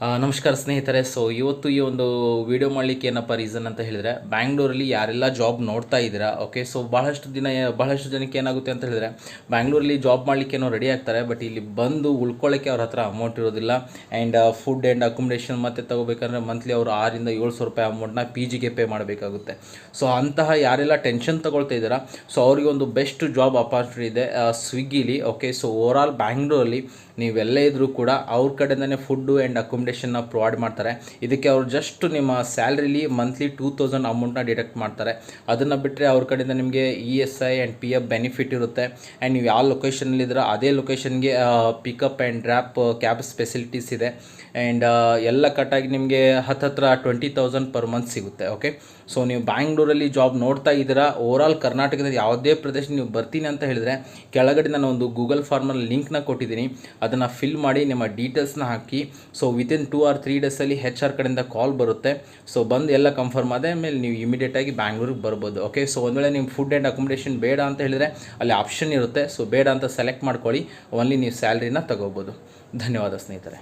ನಮಸ್ಕಾರ ಸ್ನೇಹಿತರೆ. ಇವತ್ತು ಈ ಒಂದು ವಿಡಿಯೋ ಮಾಡಲಿಕ್ಕೆ ಏನಪ್ಪ ರೀಸನ್ ಅಂತ ಹೇಳಿದರೆ, ಬ್ಯಾಂಗ್ಳೂರಲ್ಲಿ ಯಾರೆಲ್ಲ ಜಾಬ್ ನೋಡ್ತಾ ಇದ್ದೀರಾ, ಓಕೆ. ಬಹಳಷ್ಟು ಜನಕ್ಕೆ ಏನಾಗುತ್ತೆ ಅಂತ ಹೇಳಿದರೆ, ಬ್ಯಾಂಗ್ಳೂರಲ್ಲಿ ಜಾಬ್ ಮಾಡಲಿಕ್ಕೆ ಏನೋ ರೆಡಿ ಆಗ್ತಾರೆ, ಬಟ್ ಇಲ್ಲಿ ಬಂದು ಉಳ್ಕೊಳ್ಳೋಕ್ಕೆ ಅವ್ರ ಹತ್ರ ಅಮೌಂಟ್ ಇರೋದಿಲ್ಲ. ಆ್ಯಂಡ್ ಫುಡ್ ಆ್ಯಂಡ್ ಅಕೊಮಡೇಷನ್ ಮತ್ತು ತೊಗೋಬೇಕಂದ್ರೆ ಮಂತ್ಲಿ ಅವರು 600-700 ರೂಪಾಯಿ ಅಮೌಂಟ್ನ ಪಿ ಜಿಗೆ ಪೇ ಮಾಡಬೇಕಾಗುತ್ತೆ. ಅಂತಹ ಯಾರೆಲ್ಲ ಟೆನ್ಷನ್ ತೊಗೊಳ್ತಾ ಇದ್ದೀರಾ, ಅವರಿಗೆ ಒಂದು ಬೆಸ್ಟ್ ಜಾಬ್ ಅಪಾರ್ಚುನಿಟಿ ಇದೆ ಸ್ವಿಗ್ಗಿಲಿ, ಓಕೆ. ಓವರಾಲ್ ಬ್ಯಾಂಗ್ಳೂರಲ್ಲಿ ನೀವೆಲ್ಲೇ ಇದ್ದರೂ ಕೂಡ ಅವ್ರ ಕಡೆಯಿಂದನೇ ಫುಡ್ಡು ಆ್ಯಂಡ್ ಅಕೊಮಡೇಷನ್ನ ಪ್ರೊವೈಡ್ ಮಾಡ್ತಾರೆ. ಇದಕ್ಕೆ ಅವರು ಜಸ್ಟ್ ನಿಮ್ಮ ಸ್ಯಾಲ್ರಿಲಿ ಮಂತ್ಲಿ 2000 ಅಮೌಂಟ್ನ ಡಿಡಕ್ಟ್ ಮಾಡ್ತಾರೆ. ಅದನ್ನು ಬಿಟ್ಟರೆ ಅವ್ರ ಕಡೆಯಿಂದ ನಿಮಗೆ ESI ಆ್ಯಂಡ್ PF ಬೆನಿಫಿಟ್ ಇರುತ್ತೆ. ಆ್ಯಂಡ್ ನೀವು ಯಾವ ಲೊಕೇಶನಲ್ಲಿದ್ದೀರ ಅದೇ ಲೊಕೇಶನ್ಗೆ pickup and drop cab facilities ಇದೆ. ಆ್ಯಂಡ್ ಎಲ್ಲ ಕಟ್ಟಾಗಿ ನಿಮಗೆ ಹತ್ತಿರ 20,000 ಪರ್ ಮಂತ್ ಸಿಗುತ್ತೆ, ಓಕೆ. ನೀವು ಬ್ಯಾಂಗ್ಳೂರಲ್ಲಿ ಜಾಬ್ ನೋಡ್ತಾ ಇದ್ದೀರಾ, ಓವರಾಲ್ ಕರ್ನಾಟಕದ ಯಾವುದೇ ಪ್ರದೇಶ ನೀವು ಬರ್ತೀನಿ ಅಂತ ಹೇಳಿದರೆ, ಕೆಳಗಡೆ ನಾನು ಒಂದು ಗೂಗಲ್ ಫಾರ್ಮಲ್ಲಿ ಲಿಂಕ್ನ ಕೊಟ್ಟಿದ್ದೀನಿ, ಅದನ್ನು ಫಿಲ್ ಮಾಡಿ ನಿಮ್ಮ ಡೀಟೇಲ್ಸ್ನ ಹಾಕಿ. ವಿತಿನ್ 2 or 3 ಡೇಸಲ್ಲಿ HR ಕಡೆಯಿಂದ ಕಾಲ್ ಬರುತ್ತೆ. ಬಂದು ಎಲ್ಲ ಕನ್ಫರ್ಮ್ ಆದ ಮೇಲೆ ನೀವು ಇಮಿಡಿಯೇಟಾಗಿ ಬ್ಯಾಂಗ್ಳೂರಿಗೆ ಬರ್ಬೋದು, ಓಕೆ. ಒಂದು ವೇಳೆ ನಿಮ್ಮ ಫುಡ್ ಆ್ಯಂಡ್ ಅಕೊಮಡೇಷನ್ ಬೇಡ ಅಂತ ಹೇಳಿದರೆ ಅಲ್ಲಿ ಆಪ್ಷನ್ ಇರುತ್ತೆ. ಬೇಡ ಅಂತ ಸೆಲೆಕ್ಟ್ ಮಾಡ್ಕೊಳ್ಳಿ, ಓನ್ಲಿ ನೀವು ಸ್ಯಾಲ್ರಿನ ತಗೋಬೋದು. ಧನ್ಯವಾದ ಸ್ನೇಹಿತರೆ.